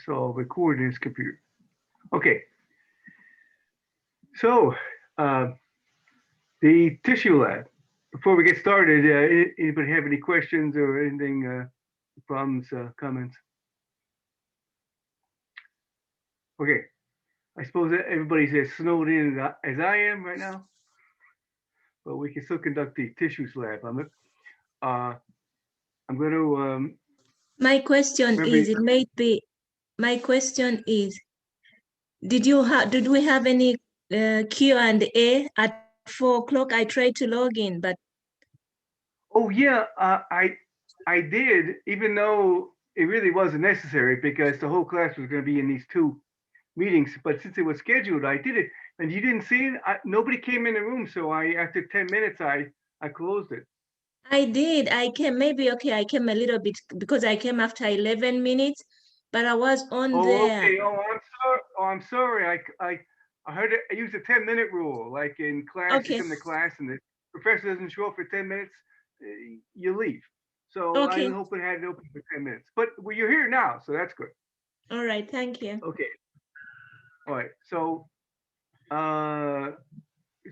so I'll record in this computer. Okay, so the tissue lab. Before we get started, anybody have any questions or anything, problems, comments? Okay, I suppose that everybody's as snowed in as I am right now, but we can still conduct the tissues lab. I'm going to My question remember. is, my question is, did we have any Q&A at 4 o'clock? I tried to log in, but. Oh yeah, I did, even though it really wasn't necessary because the whole class was going to be in these two meetings. But since it was scheduled, I did it, and you didn't see it. Nobody came in the room, so after 10 minutes, I closed it. I did. I came I came a little bit because I came after 11 minutes, but I was on there. Okay. Oh, I'm sorry. Oh, I'm sorry. I heard it. I used the 10-minute rule. Like in class, Okay. you come to class and the professor doesn't show up for 10 minutes, you leave. So Okay. I hope it had it open for 10 minutes. But well, you're here now, so that's good. All right. Thank you. Okay. All right. So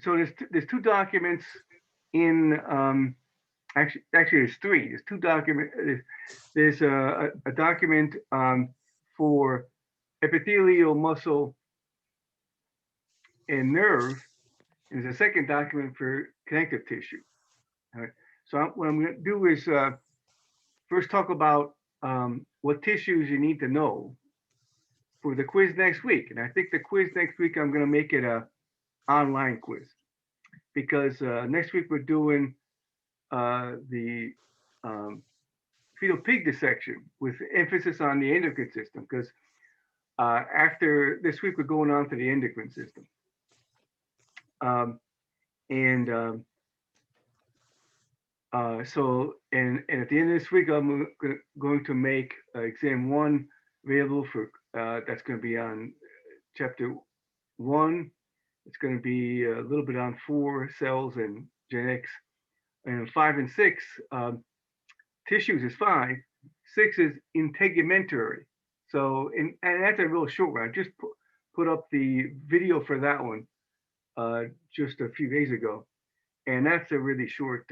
there's two documents in actually there's three. There's two documents. There's a document for epithelial, muscle, and nerve. And there's a second document for connective tissue. All right. So what I'm going to do is first talk about what tissues you need to know for the quiz next week. And I think the quiz next week, I'm going to make it a online quiz because next week we're doing the fetal pig dissection with emphasis on the endocrine system because after this week we're going on to the endocrine system. So at the end of this week, I'm going to make exam 1 available for that's going to be on chapter 1. It's going to be a little bit on 4 cells and genetics, and 5 and 6 tissues is 5. 6 is integumentary. So and that's a real short one. I just put up the video for that one just a few days ago, and that's a really short.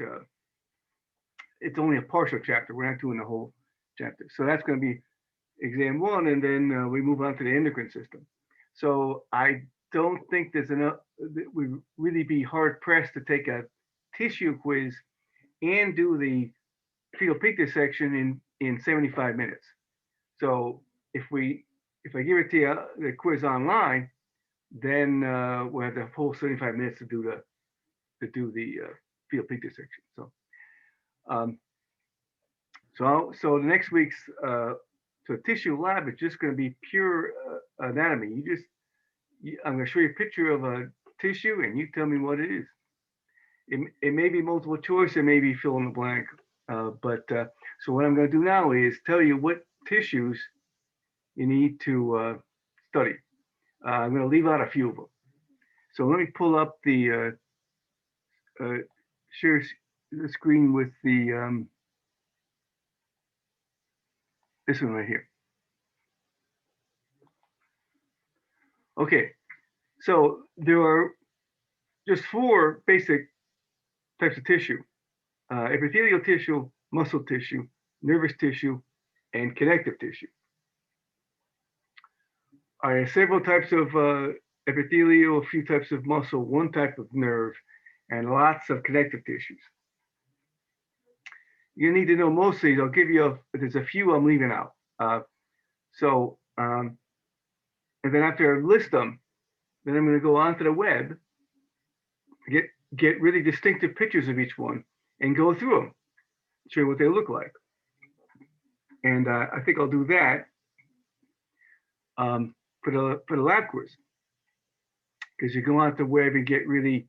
It's only a partial chapter. We're not doing the whole chapter. So that's going to be exam 1, and then we move on to the endocrine system. So I don't think there's enough. We'd really be hard pressed to take a tissue quiz and do the fetal pig dissection in 75 minutes. So if I give it to you the quiz online, then we'll have the whole 75 minutes to do the fetal pig dissection. So the next week's so tissue lab is just going to be pure anatomy. I'm going to show you a picture of a tissue, and you tell me what it is. It may be multiple choice, it may be fill in the blank. So what I'm going to do now is tell you what tissues you need to study. I'm going to leave out a few of them. So let me pull up the share the screen with the this one right here. Okay, so there are just 4 basic types of tissue: epithelial tissue, muscle tissue, nervous tissue, and connective tissue. I have several types of epithelial, a few types of muscle, 1 type of nerve, and lots of connective tissues. You need to know most of these. I'll give you there's a few I'm leaving out. And then after I list them, then I'm going to go onto the web, get really distinctive pictures of each one, and go through them, show you what they look like. And I think I'll do that for the lab quiz, because you go onto the web and get really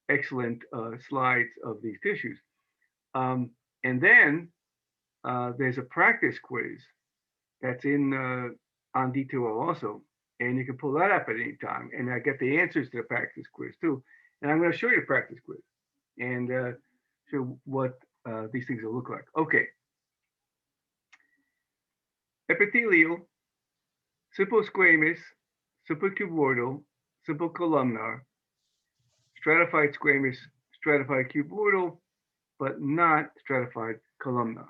excellent slides of these tissues. And then there's a practice quiz that's on D2O also, and you can pull that up at any time. And I get the answers to the practice quiz too. And I'm going to show you the practice quiz and show what these things will look like. Okay. Epithelial simple squamous, simple cuboidal, simple columnar, stratified squamous, stratified cuboidal, but not stratified columnar.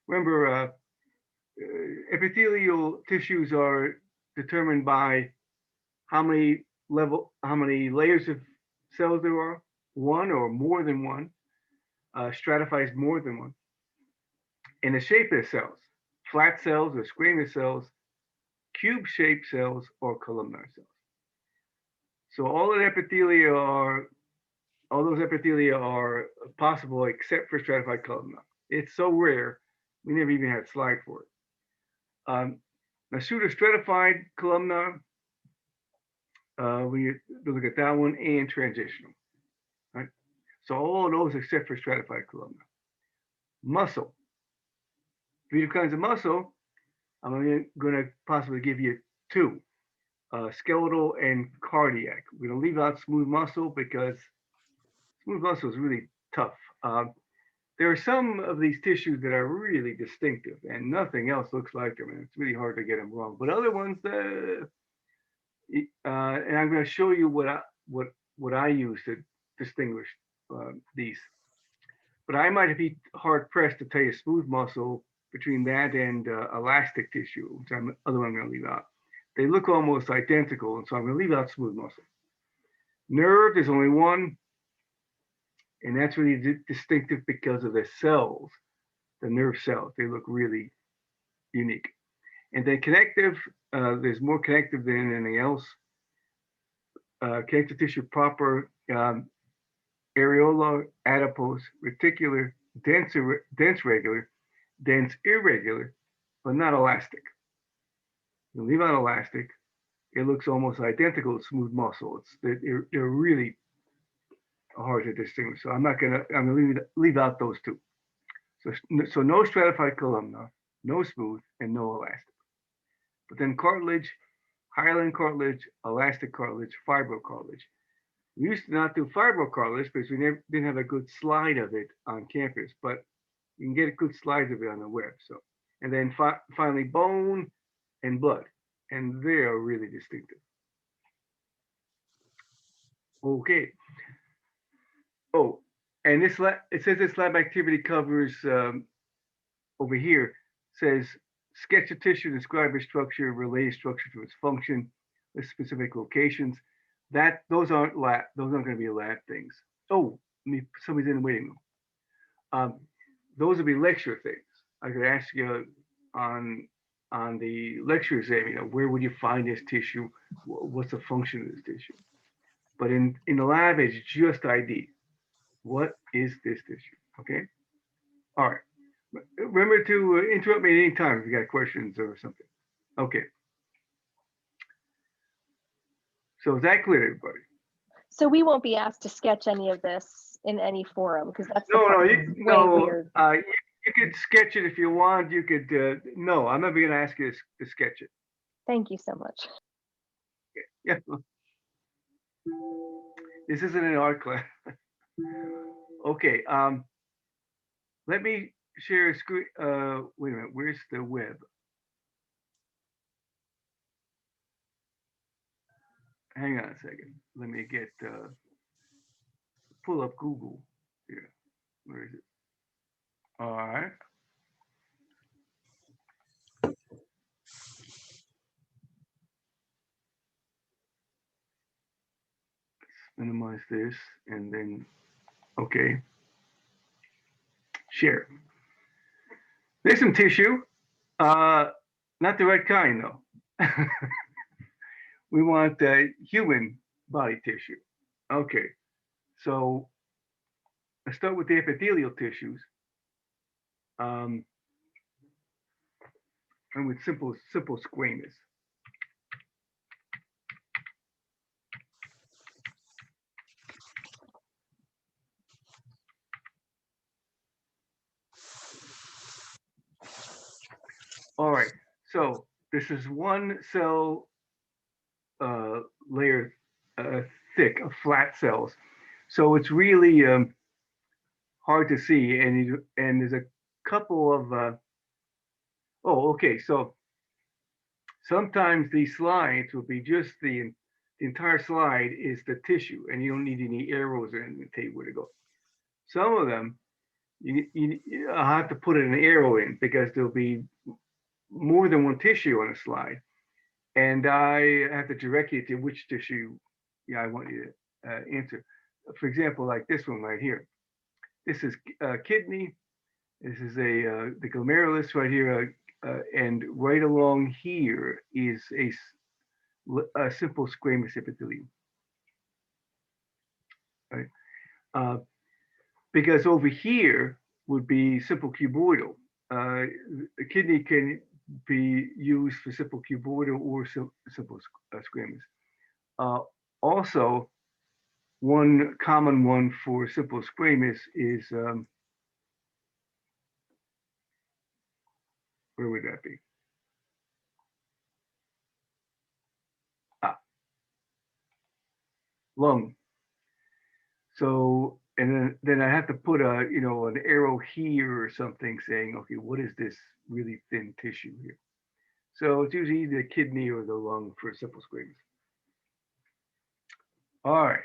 Remember, epithelial tissues are determined by how many layers of cells there are, one or more than one, stratified is more than one, and the shape of the cells, flat cells or squamous cells, cube-shaped cells or columnar cells. So all those epithelia are possible except for stratified columnar. It's so rare, we never even had a slide for it. Now, pseudostratified columnar, we look at that one, and transitional, right? So all of those except for stratified columnar. Muscle. 3 different kinds of muscle. I'm going to possibly give you 2, skeletal and cardiac. We're going to leave out smooth muscle because smooth muscle is really tough. There are some of these tissues that are really distinctive and nothing else looks like them, and it's really hard to get them wrong. But other ones, and I'm going to show you what I use to distinguish these. But I might be hard pressed to tell you smooth muscle between that and elastic tissue, which I'm other one I'm going to leave out. They look almost identical, and so I'm going to leave out smooth muscle. Nerve, there's only one, and that's really distinctive because of the cells, the nerve cells. They look really unique. And then connective, there's more connective than anything else. Connective tissue proper, areolar, adipose, reticular, dense regular, dense irregular, but not elastic. You leave out elastic, it looks almost identical to smooth muscle. They're really hard to distinguish. So I'm gonna leave out those 2. So no stratified columnar, no smooth, and no elastic. But then cartilage, hyaline cartilage, elastic cartilage, fibrocartilage. We used to not do fibrocartilage because we didn't have a good slide of it on campus, but you can get good slides of it on the web. So, and then finally bone and blood, and they are really distinctive. Okay. Oh, and it says this lab activity covers over here says sketch a tissue, describe its structure, related structure to its function, with specific locations. Those aren't going to be lab things. Oh, somebody's in the waiting room. Those would be lecture things. I could ask you on the lecture exam, where would you find this tissue? What's the function of this tissue? But in the lab, it's just ID. What is this tissue? Okay. All right. Remember to interrupt me at any time if you got questions or something. Okay. So is that clear, everybody? So we won't be asked to sketch any of this in any forum because that's weird. You could sketch it if you want. You could. No, I'm never going to ask you to sketch it. Thank you so much. Okay. Yeah. This isn't an art class. Okay. Let me share a screen. Wait a minute. Where's the web? Hang on a second. Let me get pull up Google here. Where is it? All right. Let's minimize this and then okay. Share. There's some tissue. Not the right kind though. We want human body tissue. Okay, so let's start with the epithelial tissues. And with simple squamous. All right, so this is one cell layer thick of flat cells. So it's really hard to see, and there's a couple of oh, okay, so Sometimes these slides will be just the entire slide is the tissue, and you don't need any arrows or anything to tell you where to go. Some of them, I'll have to put an arrow in because there'll be more than one tissue on a slide, and I have to direct you to which tissue I want you to answer. For example, like this one right here. This is kidney. This is the glomerulus right here, and right along here is a simple squamous epithelium. Right? Because over here would be simple cuboidal. The kidney can be used for simple cuboidal or simple squamous. Also, one common one for simple squamous is, where would that be? Lung. So, and then I have to put an arrow here or something saying, okay, what is this really thin tissue here? So it's usually the kidney or the lung for simple squamous. All right.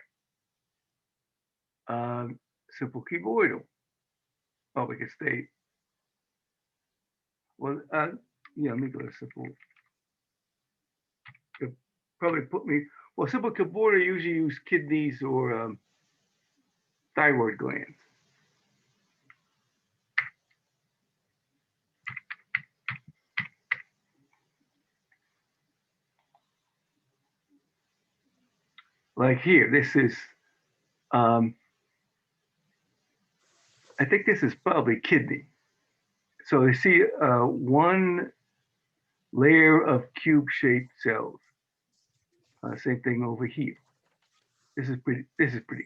Simple cuboidal. Oh, we can stay. Well, yeah, let me go to simple. It'll probably put me, well, simple cuboidal usually use kidneys or thyroid glands. Like here, this is, I think this is probably kidney. So you see one layer of cube-shaped cells. Same thing over here. This is pretty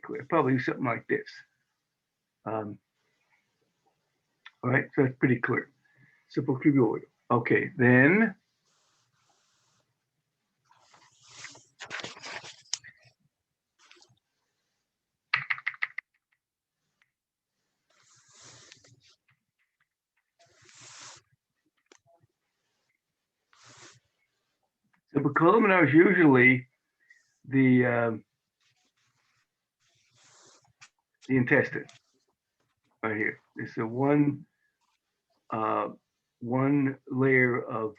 clear. Probably something like this. All right, so that's pretty clear. Simple cuboidal. Okay, then simple columnar is usually the intestine right here. It's a one layer of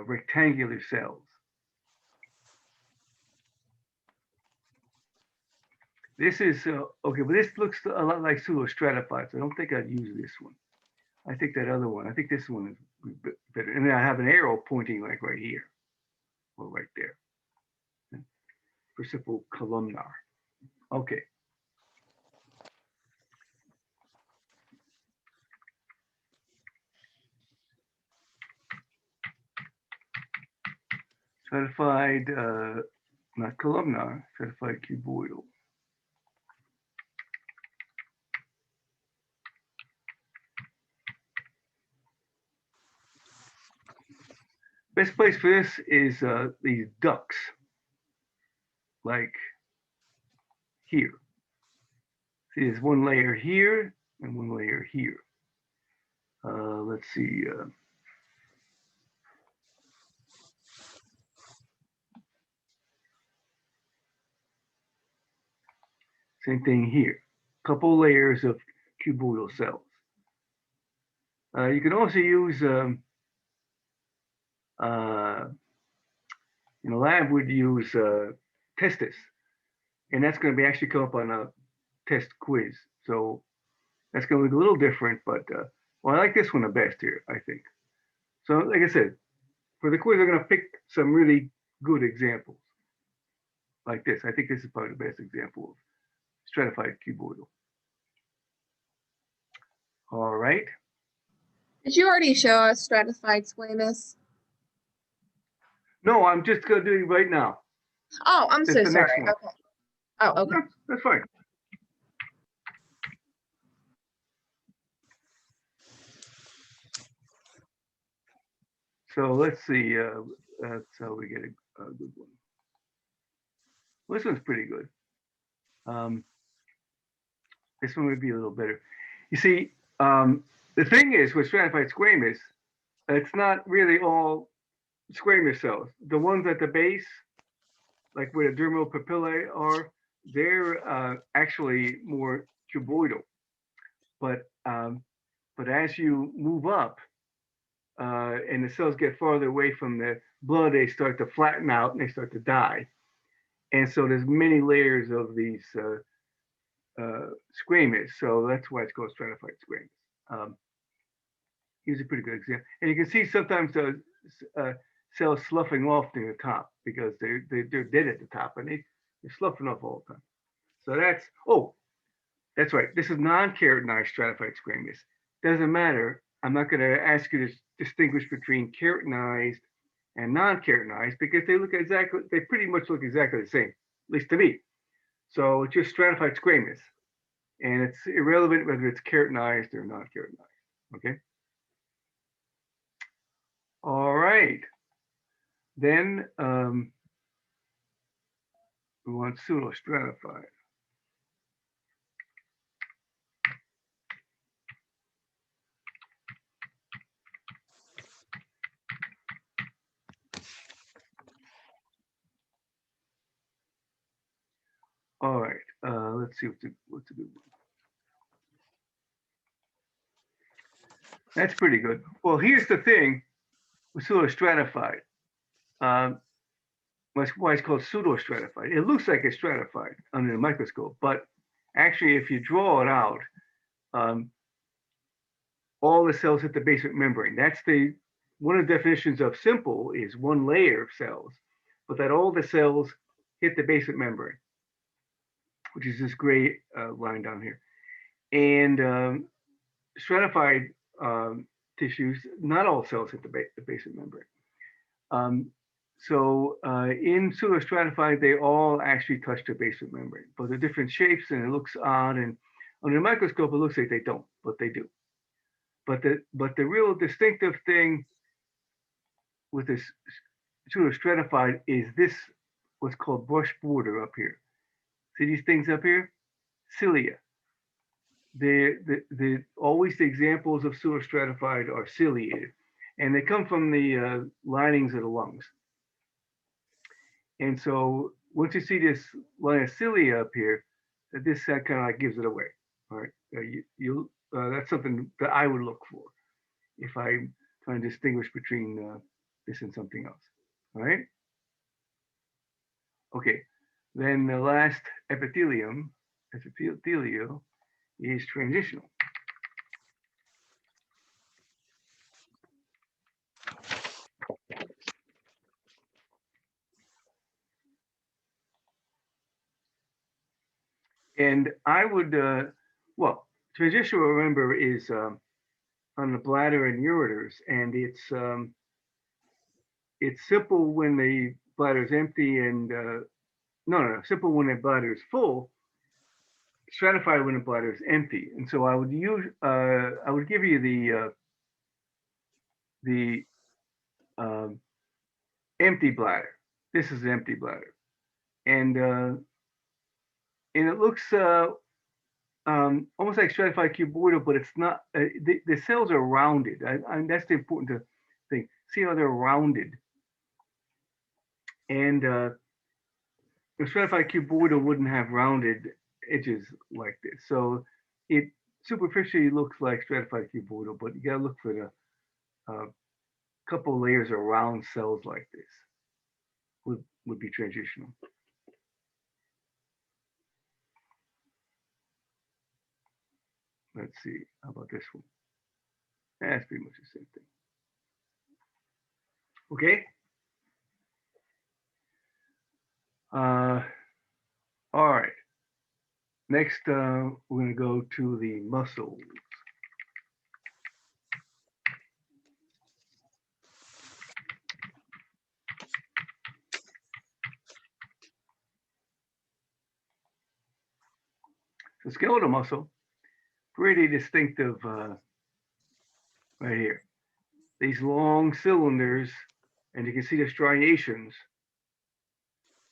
rectangular cells. This is okay, but this looks a lot like pseudostratified, so I don't think I'd use this one. I think that other one. I think this one is better. And then I have an arrow pointing like right here or right there for simple columnar. Okay. Stratified, not columnar, stratified cuboidal. Best place for this is these ducts, like here. See, there's one layer here and one layer here. Let's see. Same thing here. Couple layers of cuboidal cells. You can also use, in a lab, would use testis, and that's going to be actually come up on a test quiz. So that's going to look a little different, but well, I like this one the best here, I think. So like I said, for the quiz, I'm going to pick some really good examples like this. I think this is probably the best example of stratified cuboidal. All right. Did you already show us stratified squamous? No, I'm just going to do it right now. Oh, I'm so sorry. Okay. Oh, okay. That's fine. So let's see. That's how we get a good one. Well, this one's pretty good. This one would be a little better. You see, the thing is with stratified squamous, it's not really all squamous cells. The ones at the base, like where the dermal papillae are, they're actually more cuboidal. But as you move up and the cells get farther away from the blood, they start to flatten out and they start to die. And so there's many layers of these squamous. So that's why it's called stratified squamous. Here's a pretty good example. And you can see sometimes the cells sloughing off near the top because they're dead at the top and they're sloughing off all the time. So that's right. This is non-keratinized stratified squamous. Doesn't matter. I'm not going to ask you to distinguish between keratinized and non-keratinized because they pretty much look exactly the same, at least to me. So it's just stratified squamous. And it's irrelevant whether it's keratinized or non-keratinized, okay? All right. Then we want pseudo-stratified. All right, let's see what's a good one. That's pretty good. Well, here's the thing with pseudo-stratified. Why it's called pseudo-stratified. It looks like it's stratified under the microscope, but actually, if you draw it out, all the cells hit the basement membrane. That's one of the definitions of simple is one layer of cells, but that all the cells hit the basement membrane, which is this gray line down here. And stratified tissues, not all cells hit the basement membrane. So in pseudo-stratified, they all actually touch the basement membrane, but they're different shapes and it looks odd. And under the microscope, it looks like they don't, but they do. But the real distinctive thing with this pseudo-stratified is this, what's called brush border up here. See these things up here? Cilia. Always the examples of pseudo-stratified are ciliated, and they come from the linings of the lungs. And so once you see this line of cilia up here, this kind of like gives it away. All right, that's something that I would look for if I'm trying to distinguish between this and something else. All right. Okay. Then the last epithelial is transitional. And I would, well, transitional, remember, is on the bladder and ureters, and it's simple when the bladder is empty, and simple when the bladder is full. Stratified when the bladder is empty, and so I would give you the empty bladder. This is the empty bladder, and it looks almost like stratified cuboidal, but it's not. The cells are rounded. That's the important thing. See how they're rounded. And the stratified cuboidal wouldn't have rounded edges like this. So it superficially looks like stratified cuboidal, but you gotta look for the couple layers of round cells like this would be transitional. Let's see, how about this one? That's pretty much the same thing. Okay. All right. Next, we're going to go to the muscles. So skeletal muscle, pretty distinctive right here. These long cylinders, and you can see the striations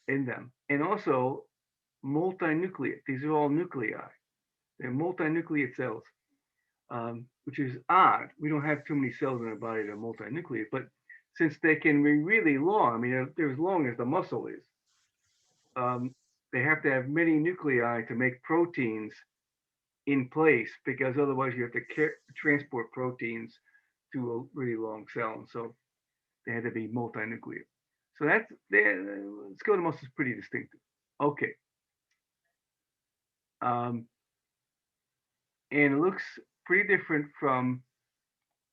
in them. And also multinucleate. These are all nuclei. They're multinucleate cells, which is odd. We don't have too many cells in our body that are multinucleate, but since they can be really long, I mean, they're as long as the muscle is, they have to have many nuclei to make proteins in place, because otherwise you have to transport proteins to a really long cell. And so they had to be multinuclear. So that's skeletal muscle is pretty distinctive. Okay. And it looks pretty different from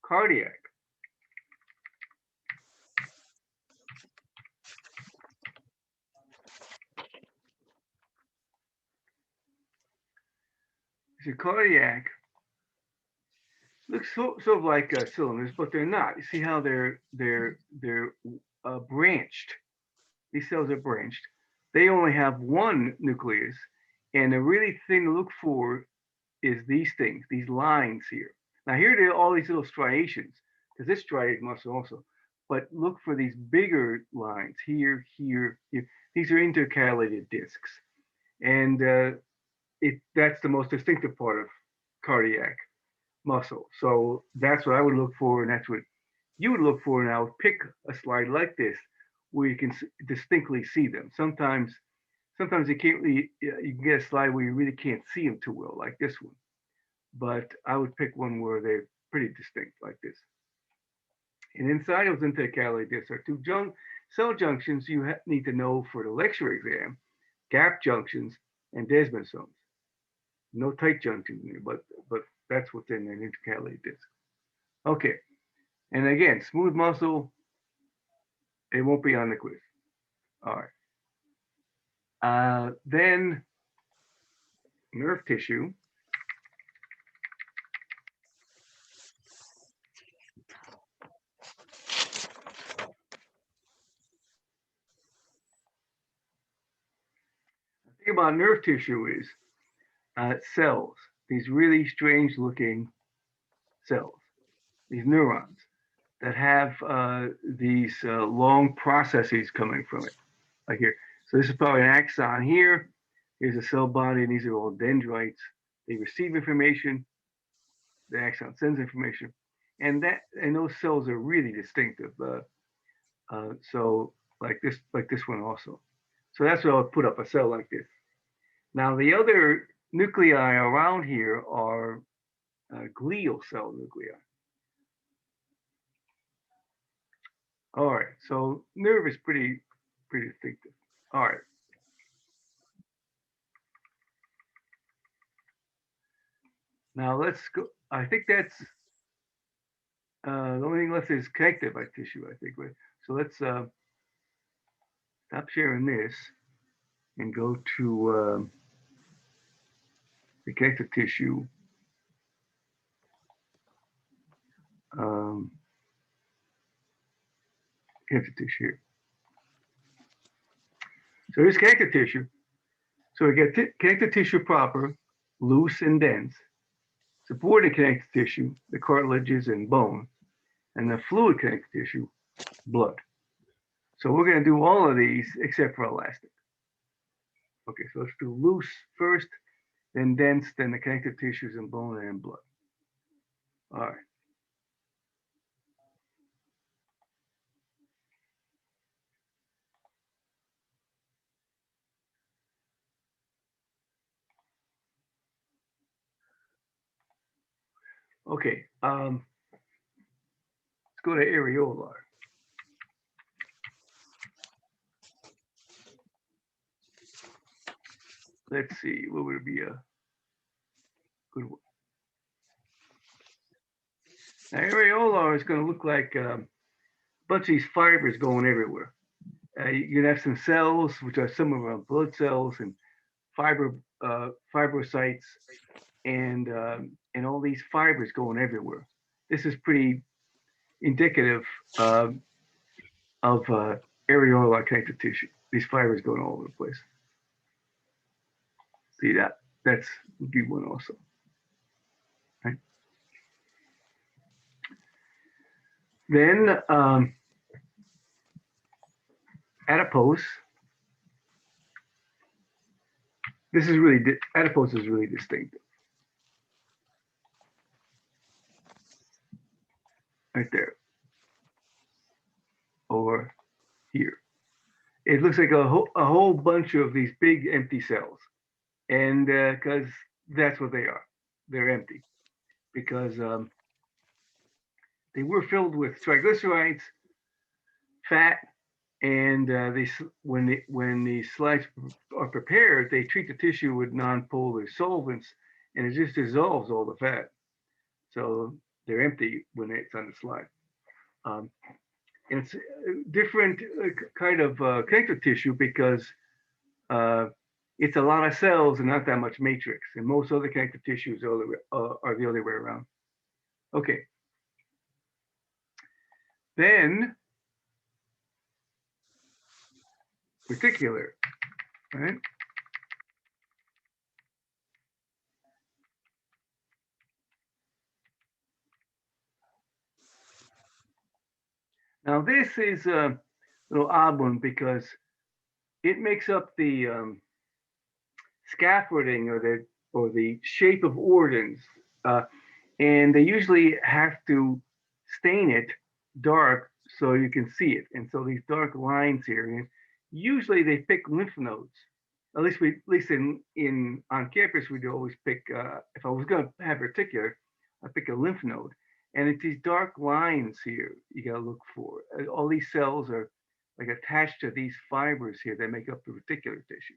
cardiac. So cardiac looks sort of like cylinders, but they're not. You see how they're branched. These cells are branched. They only have one nucleus, and the really thing to look for is these things, these lines here. Now here there are all these little striations, because this striated muscle also. But look for these bigger lines here, here, here. These are intercalated discs, and that's the most distinctive part of cardiac muscle. So that's what I would look for, and that's what you would look for. And I would pick a slide like this where you can distinctly see them. Sometimes you can't really, you can get a slide where you really can't see them too well, like this one. But I would pick one where they're pretty distinct, like this. And inside those intercalated discs are two cell junctions you need to know for the lecture exam: gap junctions and Desmond zones. No tight junctions in there, but that's what's in an intercalated disc. Okay, and again, smooth muscle, it won't be on the quiz. All right. Then nerve tissue. The thing about nerve tissue is cells, these really strange looking cells, these neurons that have these long processes coming from it, like here. So this is probably an axon here. Here's a cell body, and these are all dendrites. They receive information. The axon sends information, and those cells are really distinctive. So like this one also. So that's what I would put up, a cell like this. Now the other nuclei around here are glial cell nuclei. All right, so nerve is pretty distinctive. All right. Now let's go. I think that's the only thing left is connective tissue, I think. So let's stop sharing this and go to the connective tissue. Connective tissue here. So here's connective tissue. So we get connective tissue proper, loose and dense. Supporting connective tissue, the cartilages and bone, and the fluid connective tissue, blood. So we're going to do all of these except for elastic. Okay, so let's do loose first, then dense, then the connective tissues and bone, and blood. All right. Okay, let's go to areolar. Let's see, what would be a good one? Now, areolar is going to look like a bunch of these fibers going everywhere. You're gonna have some cells, which are some of our blood cells, and fibrocytes, and all these fibers going everywhere. This is pretty indicative of areolar connective tissue. These fibers going all over the place. See that? That's would be one also. Right. Then adipose. This is really adipose is really distinctive. Right there. it looks like a whole bunch of these big empty cells. And because that's what they are. They're empty because they were filled with triglycerides, fat, and when the slides are prepared, they treat the tissue with non-polar solvents, and it just dissolves all the fat. So they're empty when it's on the slide. And it's a different kind of connective tissue because it's a lot of cells and not that much matrix. And most other connective tissues are the other way around. Okay. Then reticular, right? Now this is a little odd one because it makes up the scaffolding or the shape of organs, and they usually have to stain it dark so you can see it. And so these dark lines here, and usually they pick lymph nodes. At least in on campus, we'd always pick. If I was going to have reticular, I'd pick a lymph node. And it's these dark lines here you got to look for. All these cells are like attached to these fibers here that make up the reticular tissue.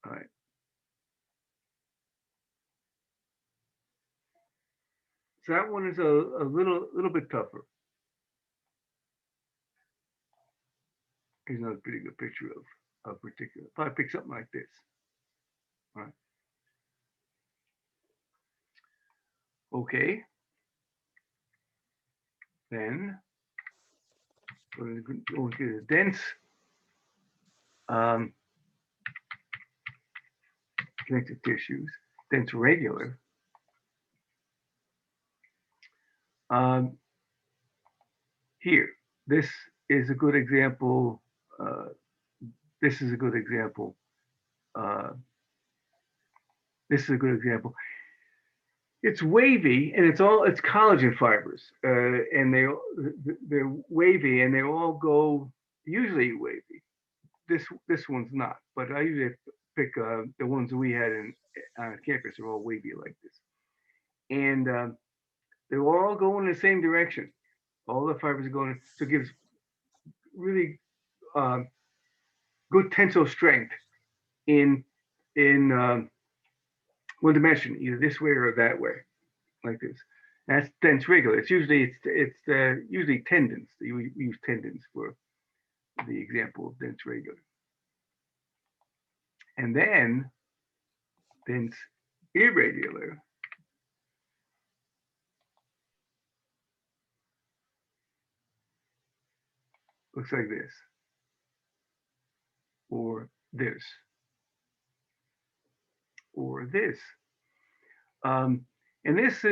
All right. So that one is a little bit tougher. Here's another pretty good picture of reticular. Probably pick something like this. All right. Okay. Then we're going to the dense connective tissues, dense regular. Here, this is a good example. This is a good example. This is a good example. It's wavy and it's collagen fibers, and they're wavy and they all go usually wavy. This one's not, but I usually pick the ones we had on campus are all wavy like this, and they're all going in the same direction. All the fibers are going, so it gives really good tensile strength in one dimension, either this way or that way, like this. That's dense regular. It's usually usually tendons. We use tendons for the example of dense regular. And then dense irregular looks like this, or this, or this. And this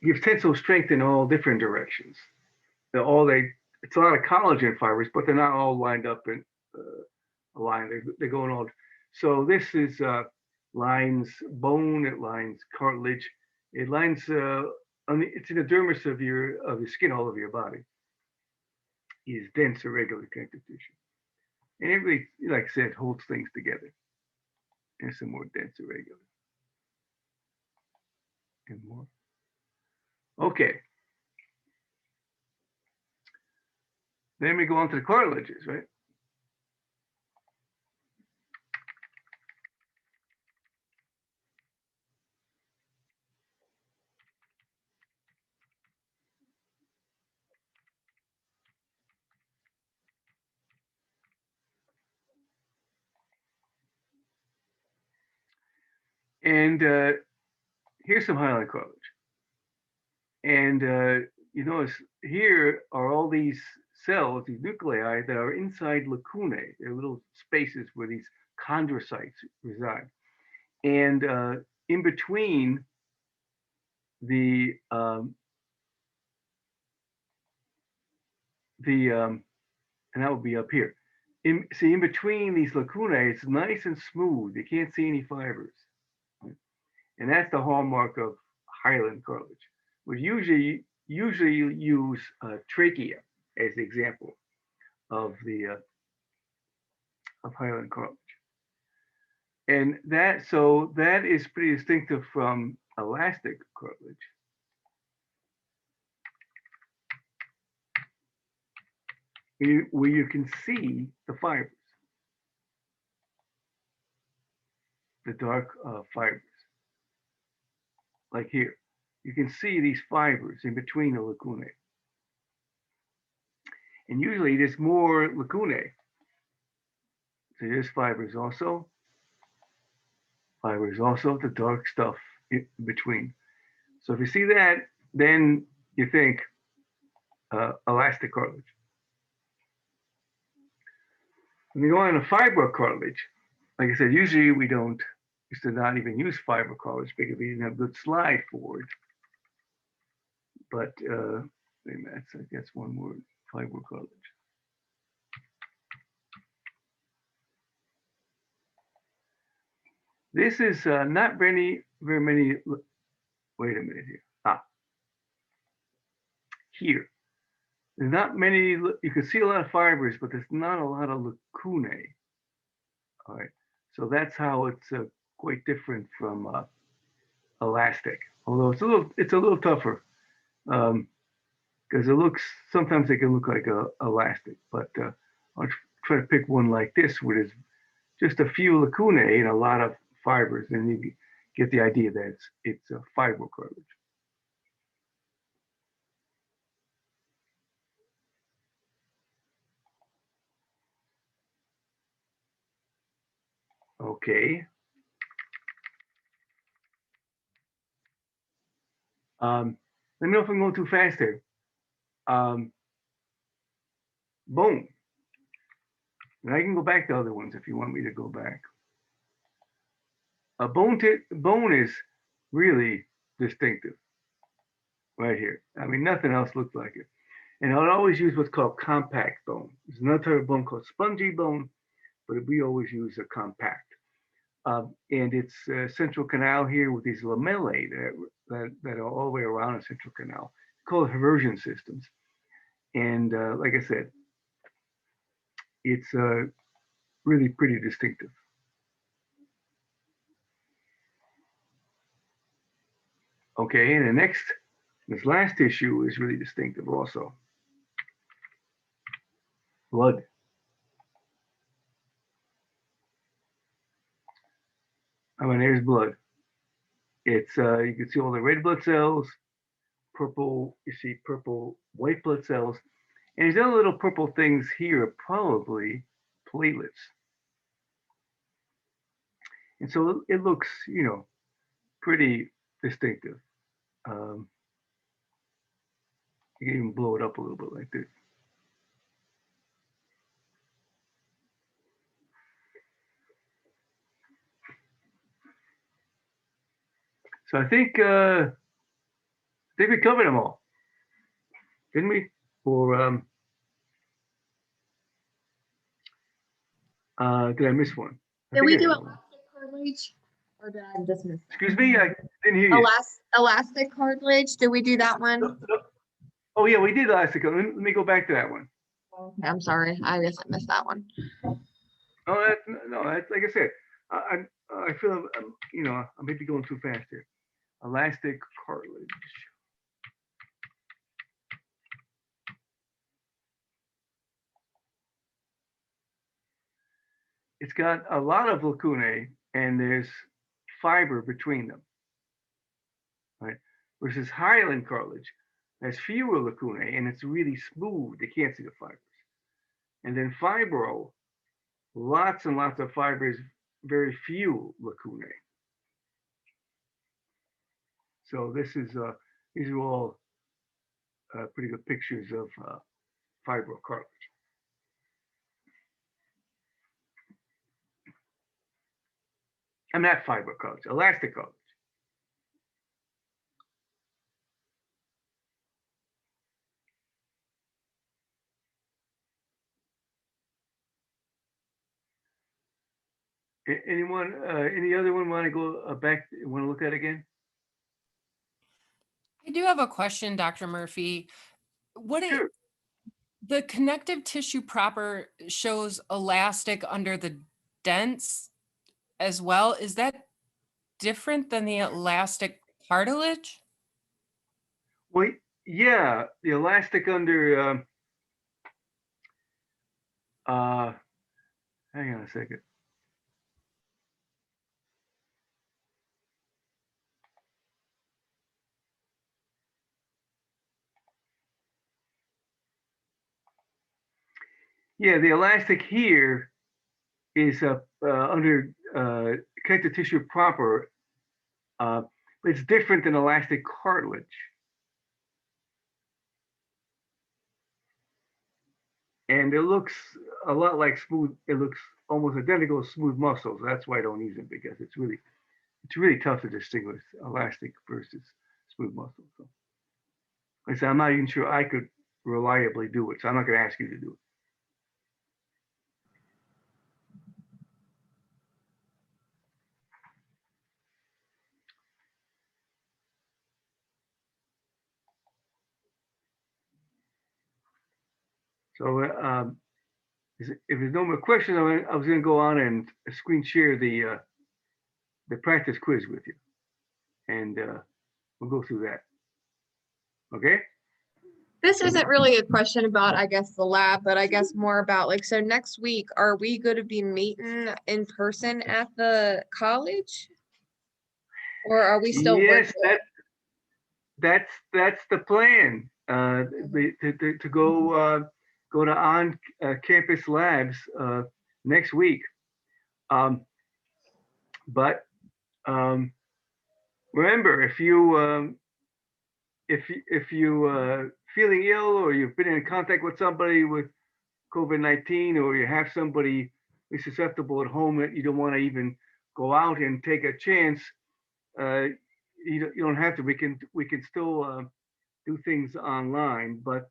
gives tensile strength in all different directions. It's a lot of collagen fibers, but they're not all lined up in a line. They're going all. So this is lines bone, it lines cartilage, it lines it's in the dermis of your skin all over your body. Is dense irregular connective tissue, and it really, like I said, holds things together. And some more dense irregular, and more. Okay. Then we go on to the cartilages, right? And here's some hyaline cartilage. And you notice here are all these cells, these nuclei that are inside lacunae. They're little spaces where these chondrocytes reside. And in between and that would be up here. See, in between these lacunae, it's nice and smooth. You can't see any fibers. And that's the hallmark of hyaline cartilage. We usually use trachea as the example of the of hyaline cartilage. And that is pretty distinctive from elastic cartilage. Where you can see the fibers, the dark fibers. Like here, you can see these fibers in between the lacunae. And usually there's more lacunae. So there's fibers also, the dark stuff in between. So if you see that, then you think elastic cartilage. When you go on a fibro cartilage, like I said, usually we used to not even use fibro cartilage because we didn't have good slide for it. But that's, I guess, one word, fibro cartilage. This is not very many. Wait a minute here. Here. There's not many. You can see a lot of fibers, but there's not a lot of lacunae. All right. So that's how it's quite different from elastic. Although it's a little tougher because sometimes it can look like elastic. But I'll try to pick one like this, where there's just a few lacunae and a lot of fibers, and you get the idea that it's a fibro cartilage. Okay. Let me know if I'm going too fast here. Bone. And I can go back to other ones if you want me to go back. A bone is really distinctive right here. I mean, nothing else looks like it. And I'll always use what's called compact bone. There's another type of bone called spongy bone, but we always use a compact. And it's central canal here with these lamellae that are all the way around the central canal, called haversian systems. And like I said, it's really pretty distinctive. Okay, and this last tissue is really distinctive also. Blood. I mean, there's blood. It's you can see all the red blood cells, purple. You see purple white blood cells, and these other little purple things here are probably platelets. And so it looks, pretty distinctive. You can even blow it up a little bit like this. So I think we covered them all, didn't we? Or did I miss one? Did we do elastic cartilage? Or did I just miss that? Excuse me, I didn't hear you. Elastic cartilage, did we do that one? Oh yeah, we did elastic. Let me go back to that one. Okay, I'm sorry, I guess I missed that one. Oh, that's like I said. I feel I may be going too fast here. Elastic cartilage. It's got a lot of lacunae and there's fiber between them, right? Versus hyaline cartilage has fewer lacunae and it's really smooth. You can't see the fibers. And then fibro, lots and lots of fibers, very few lacunae. So this is these are all pretty good pictures of fibro cartilage. I'm not fibro cartilage, elastic cartilage. Anyone, any other one want to go back, want to look at again? I do have a question, Dr. Murphy. Sure. The connective tissue proper shows elastic under the dents as well. Is that different than the elastic cartilage? Well, yeah, the elastic under, hang on a second. Yeah, the elastic here is under connective tissue proper, but it's different than elastic cartilage. And it looks a lot like smooth. It looks almost identical to smooth muscles. That's why I don't use it, because it's really tough to distinguish elastic versus smooth muscle. So, like I said, I'm not even sure I could reliably do it. So I'm not going to ask you to do it. So if there's no more questions, I was going to go on and screen share the practice quiz with you, and we'll go through that. Okay. This isn't really a question about, I guess, the lab, but I guess more about like, so next week, are we going to be meeting in person at the college? Or are we still Yes, virtual? that's the plan. To go to on campus labs next week. But remember, if you feeling ill, or you've been in contact with somebody with COVID-19, or you have somebody who's susceptible at home that you don't want to even go out and take a chance, uh, you don't have to. We can still do things online, but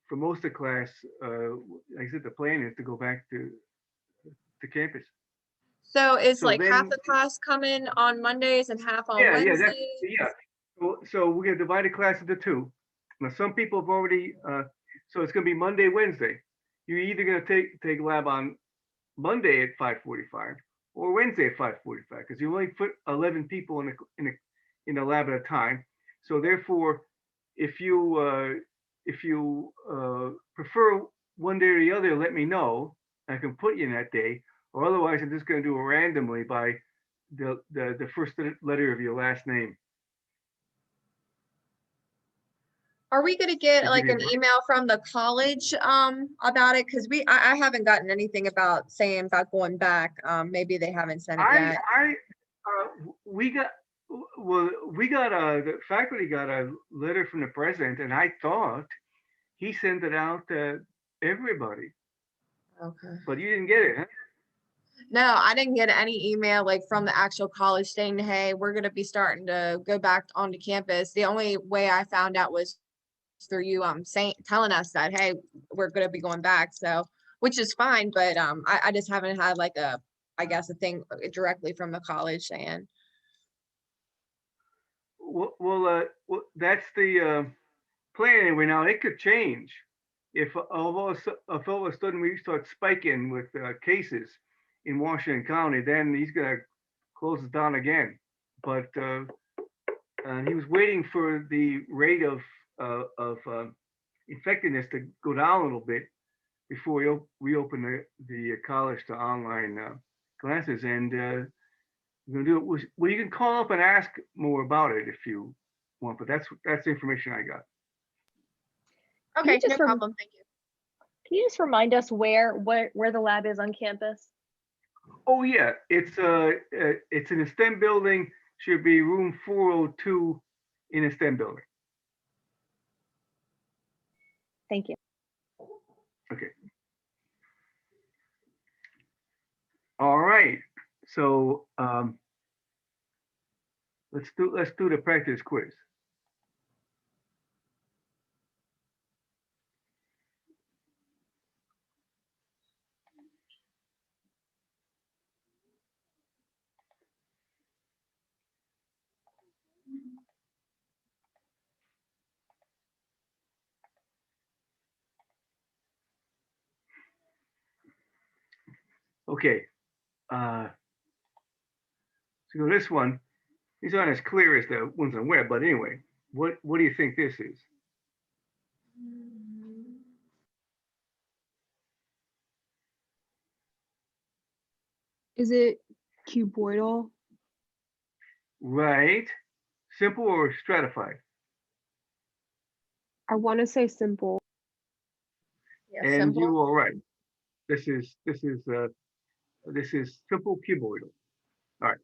for most of the class, like I said, the plan is to go back to campus. So is So like half then, the class coming on Mondays and half on yeah, Wednesdays? yeah. So we're gonna divide the class into two. Now, some people have already, so it's gonna be Monday, Wednesday. You're either gonna take lab on Monday at 5:45 or Wednesday at 5:45, because you only put 11 people in the lab at a time. So therefore, if you prefer one day or the other, let me know. I can put you in that day, or otherwise, I'm just going to do it randomly by the first letter of your last name. Are we gonna get To like give an you, email from the college about it? Because I haven't gotten anything about saying about going back. Maybe they haven't sent it yet. we got the faculty got a letter from the president, and I thought he sent it out to everybody, Okay. but you didn't get it, huh? No, I didn't get any email like from the actual college saying, hey, we're gonna be starting to go back onto campus. The only way I found out was through you saying telling us that, hey, we're gonna be going back. So which is fine, but I just haven't had like a, I guess, a thing directly from the college saying. Well, that's the plan anyway. Now it could change if all of a sudden we start spiking with cases in Washington County. Then he's gonna close it down again. But he was waiting for the rate of effectiveness to go down a little bit before we reopen the college to online classes, and we're gonna do it. Well, you can call up and ask more about it if you want, but that's the information I got. Okay, just no problem. Thank you. Can you just remind us where the lab is on campus? Oh yeah, it's in a STEM building. Should be room 402 in a STEM building. Thank you. Okay. All right. So let's do the practice quiz. Okay. So this one, these aren't as clear as the ones on web, but anyway, what do you think this is? Is it cuboidal? Right. Simple or stratified? I want to say simple. Yeah, And simple. you are right. This is simple cuboidal. All right.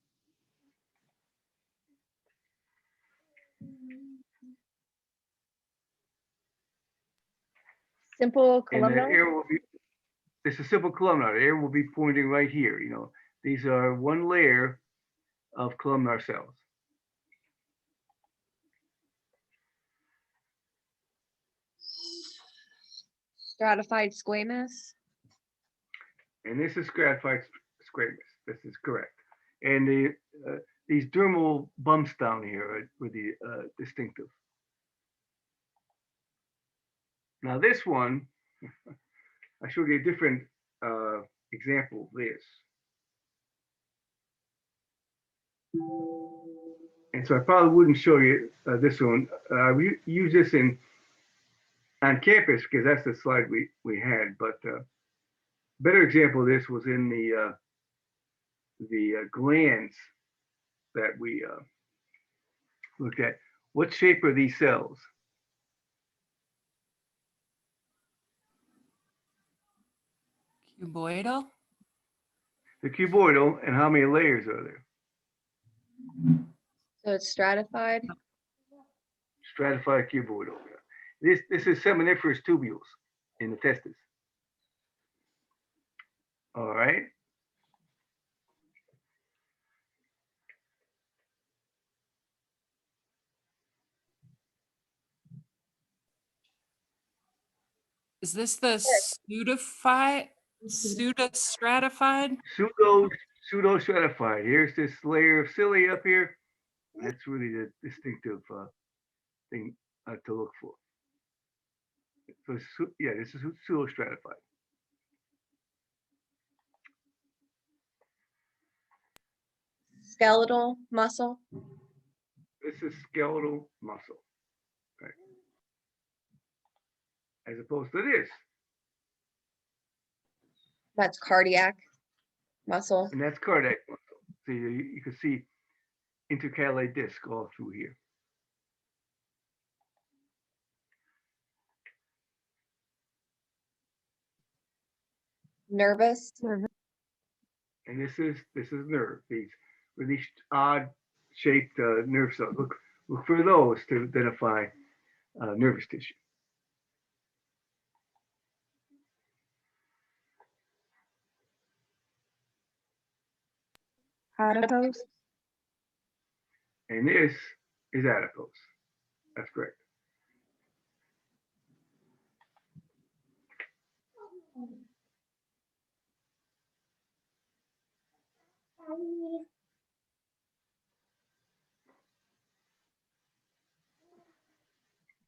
Simple And the columnar? arrow will be, this is simple columnar. The arrow will be pointing right here. You know, these are one layer of columnar cells. Stratified squamous. And this is stratified squamous. This is correct. And these dermal bumps down here are the distinctive. Now this one, I showed you a different example of this. And so I probably wouldn't show you this one. We use this on campus because that's the slide we had. But better example of this was in the glands that we looked at. What shape are these cells? Cuboidal? The cuboidal, and how many layers are there? So it's stratified. Stratified cuboidal. This is seminiferous tubules in the testis. All right. Is this the pseudostratified? Pseudo stratified. Here's this layer of cilia up here. That's really the distinctive thing to look for. So yeah, this is pseudo stratified. Skeletal muscle. This is skeletal muscle, right? As opposed to this, That's cardiac muscle. and that's cardiac muscle. So you can see intercalate disc all through here. Nervous. And this is nerve. These really odd shaped nerve cells. Look for those to identify nervous tissue. Adipose? And this is adipose. That's correct.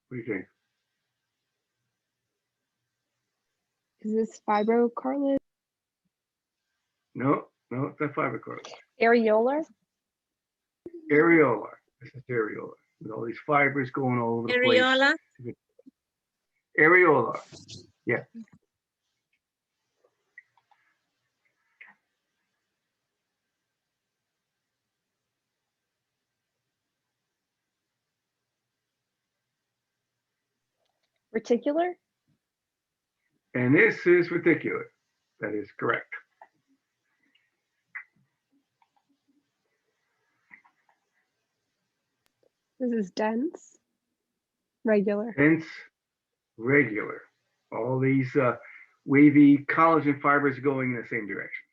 What do you think? Is this fibrocartilage? No, it's not fibrocartilage. Areolar? Areolar. This is areolar. With all these fibers going all over the place. Areola? Areolar. Yeah. Reticular? And this is reticular. That is correct. This is dense? Regular? Hence, regular. All these wavy collagen fibers going in the same direction.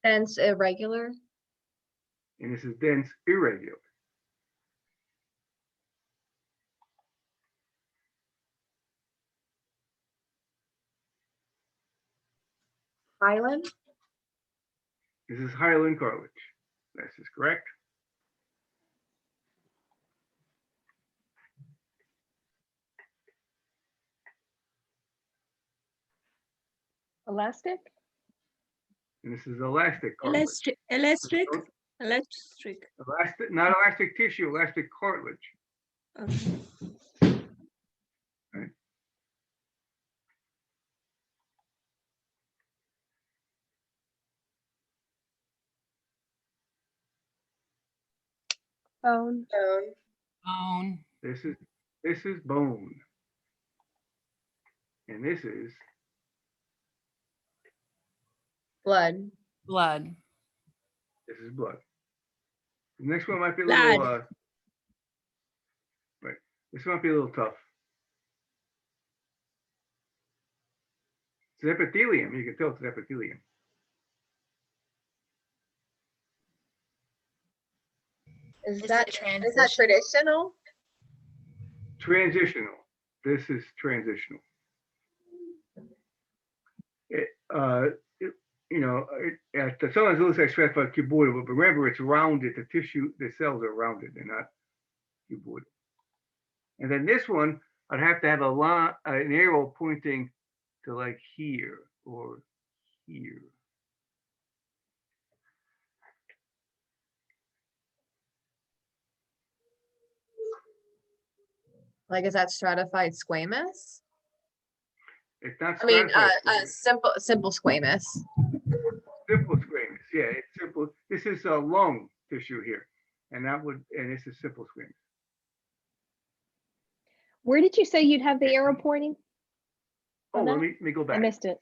Dense irregular. And this is dense irregular. Hyaline. This is hyaline cartilage. This is correct. Elastic? And this is elastic cartilage. Elastic. Elastic, not elastic tissue, elastic cartilage. Okay. Right. Bone. Bone. This is bone. And this is Blood. Blood. blood. The next one might be a Blood. little right. This might be a little tough. It's epithelium. You can tell it's epithelium. Is that traditional? Transitional. This is transitional. Sometimes it looks like stratified cuboidal, but remember it's rounded. The tissue, the cells are rounded. They're not cuboidal. And then this one, I'd have to have an arrow pointing to like here or here. Like, is that stratified squamous? It's not I mean, stratified squamous. simple squamous. Simple squamous. Yeah, it's simple. This is a lung tissue here, and this is simple squamous. Where did you say you'd have the arrow pointing? Oh, on let that? me go I back. missed it.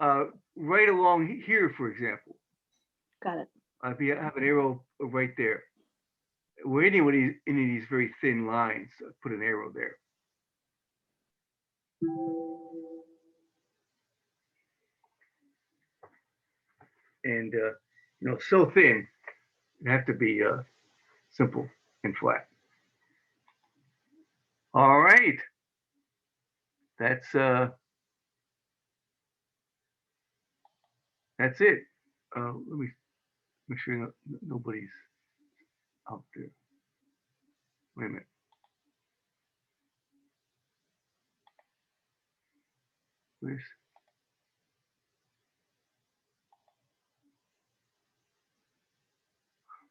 Right along here, for example, Got it. have an arrow right there. Where any of these very thin lines, put an arrow there. And so thin, it have to be simple and flat. All right, that's it. Let me make sure nobody's out there. Wait a minute. Where's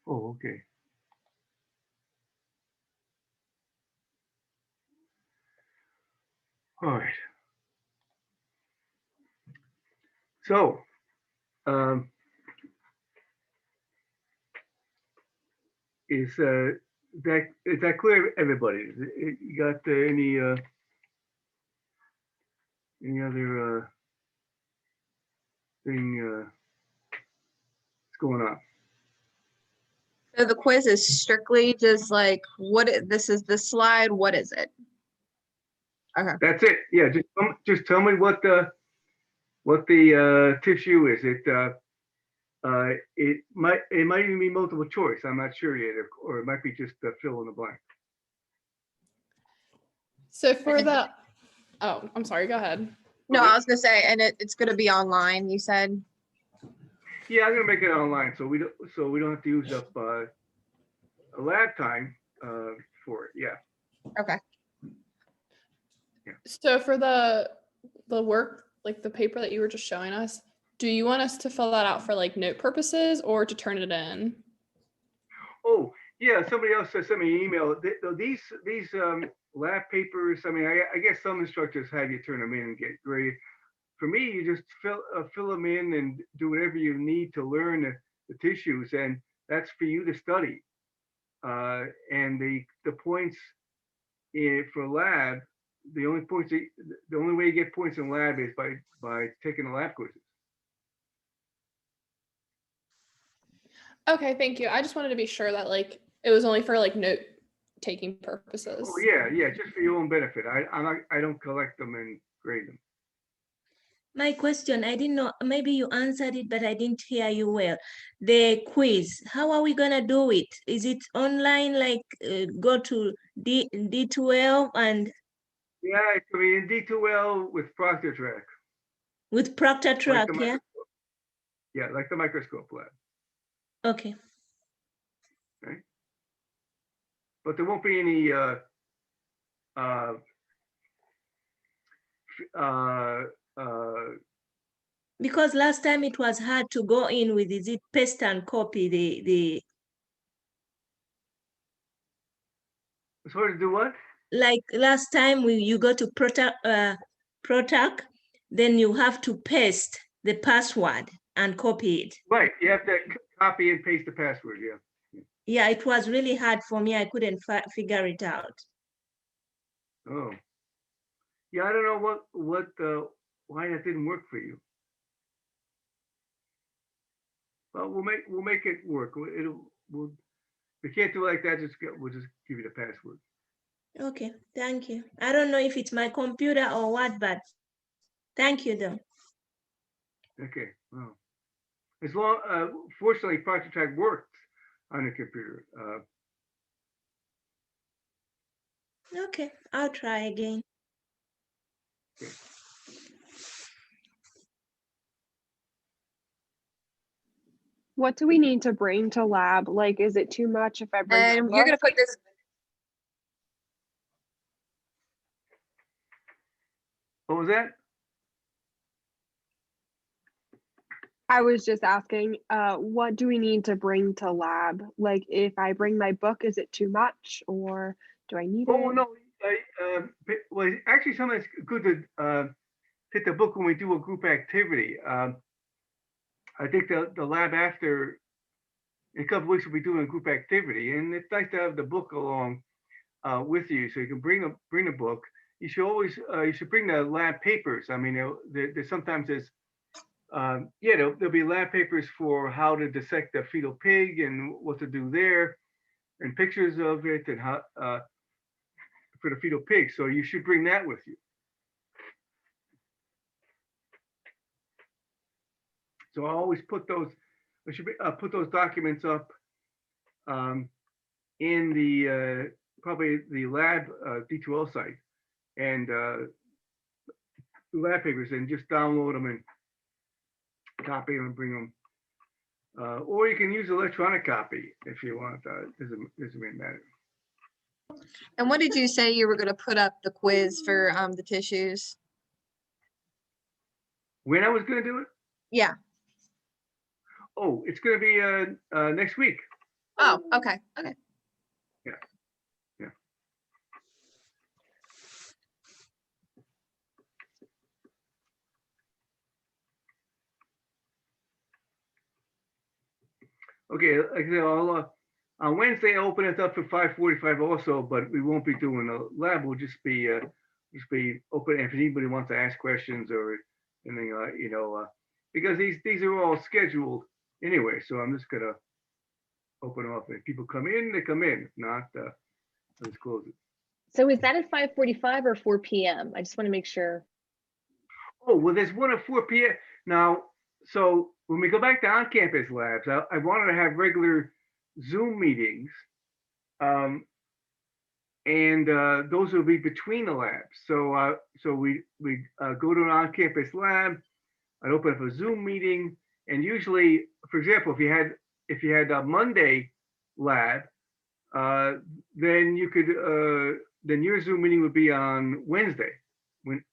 Oh, okay. All right. So, is that clear, everybody? You got any other thing that's going on? So the quiz is strictly just like, this is the slide, what is it? Okay. That's it. Yeah, just tell me what the tissue is. It might even be multiple choice. I'm not sure yet, or it might be just fill in the blank. So for the, oh, I'm sorry, go ahead. No, I was gonna say, and it's gonna be online, you said? Yeah, I'm gonna make it online, so we don't have to use up a lab time for it. Yeah. Okay. So for the work, like the paper that you were just showing us, do you want us to fill that out for like note purposes or to turn it in? Oh, yeah, somebody else sent me an email. These lab papers, I mean, I guess some instructors have you turn them in and get graded. For me, you just fill them in and do whatever you need to learn the tissues, and that's for you to study. And the points for lab, the only way you get points in lab is by taking the lab quizzes. Okay, thank you. I just wanted to be sure that like it was only for like note taking purposes. Oh yeah, just for your own benefit. I don't collect them and grade them. My question, I didn't know, maybe you answered it, but I didn't hear you well. The quiz, how are we gonna do it? Is it online, like go to D12 and Yeah, it could be in D2L with Proctor Track. with Proctor Track, Like yeah? Yeah, like the microscope lab. Okay. Okay. But there won't be any Because last time it was hard to go in with, is it paste and copy the It's hard to do what? like last time you go to Protac, then you have to paste the password and copy it. Right, you have to copy and paste the password, yeah. Yeah, it was really hard for me. I couldn't figure it out. Oh. Yeah, I don't know why that didn't work for you. Well, we'll make it work. We'll we can't do it like that. We'll just give you the password. Okay, thank you. I don't know if it's my computer or what, but thank you though. Okay. Well, as long fortunately, ProctorTrack works on the computer. Okay, I'll try again. Okay. What do we need to bring to lab? Like, is it too much if I bring my And you're gonna book? put this, What was that? I was just asking, what do we need to bring to lab? Like, if I bring my book, is it too much or do I need Oh it? no. Well, actually, sometimes it's good to hit the book when we do a group activity. I think the lab after in a couple of weeks we'll be doing a group activity, and it's nice to have the book along with you, so you can bring a book. You should always you should bring the lab papers. I mean, there's sometimes yeah, there'll be lab papers for how to dissect a fetal pig and what to do there, and pictures of it and how for the fetal pig. So you should bring that with you. So I always put those. I should put those documents up in the probably the lab D2L site and lab papers and just download them and copy them and bring them. Or you can use electronic copy if you want. Doesn't really matter. and what did you say you were gonna put up the quiz for the tissues? When I was going to do it? Yeah. Oh, it's going to be next week. Oh, okay. Okay. Yeah. Okay, like I said, on Wednesday, I'll open it up for 5:45 also, but we won't be doing a lab. We'll just be open if anybody wants to ask questions or anything, because these are all scheduled anyway. So I'm just gonna open them up. If people come in, they come in. If not, let's close it. So is that at 5:45 or 4 p.m.? I just want to make sure. Oh, well, there's one at 4 p.m. Now, so when we go back to on-campus labs, I wanted to have regular Zoom meetings, and those will be between the labs. So we go to an on-campus lab. I'd open up a Zoom meeting, and usually, for example, if you had a Monday lab, then you could then your Zoom meeting would be on Wednesday, when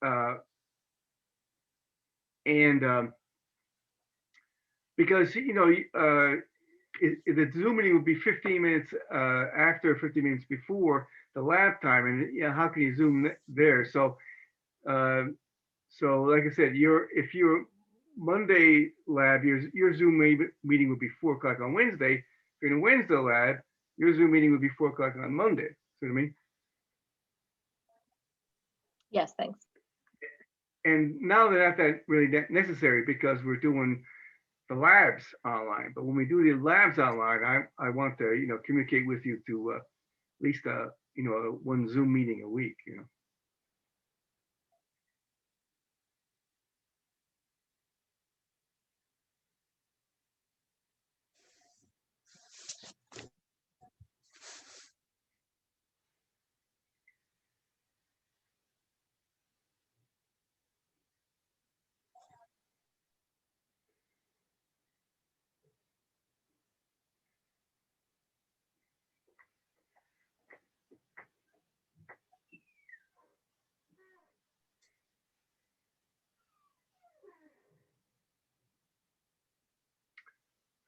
and because the Zoom meeting would be 15 minutes after, 15 minutes before the lab time, and how can you Zoom there? So like I said, if your Monday lab, your Zoom meeting would be 4 o'clock on Wednesday. If you're in a Wednesday lab, your Zoom meeting would be 4 o'clock on Monday. See what I mean? Yes, thanks. And now they're not that really necessary because we're doing the labs online. But when we do the labs online, I want to communicate with you to at least one Zoom meeting a week.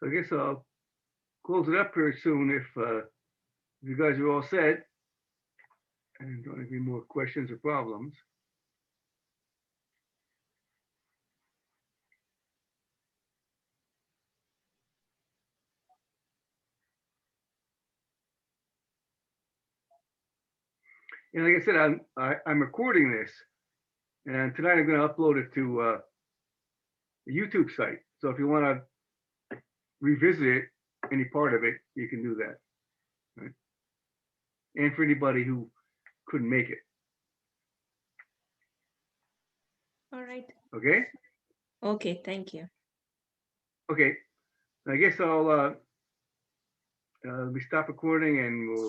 So I guess I'll close it up here soon if you guys are all set and don't have any more questions or problems. And like I said, I'm recording this, and tonight I'm going to upload it to the YouTube site. So if you want to revisit it, any part of it, you can do that. Right? And for anybody who couldn't make it. All right. Okay. Okay, thank you. Okay. I guess I'll we stop recording and we'll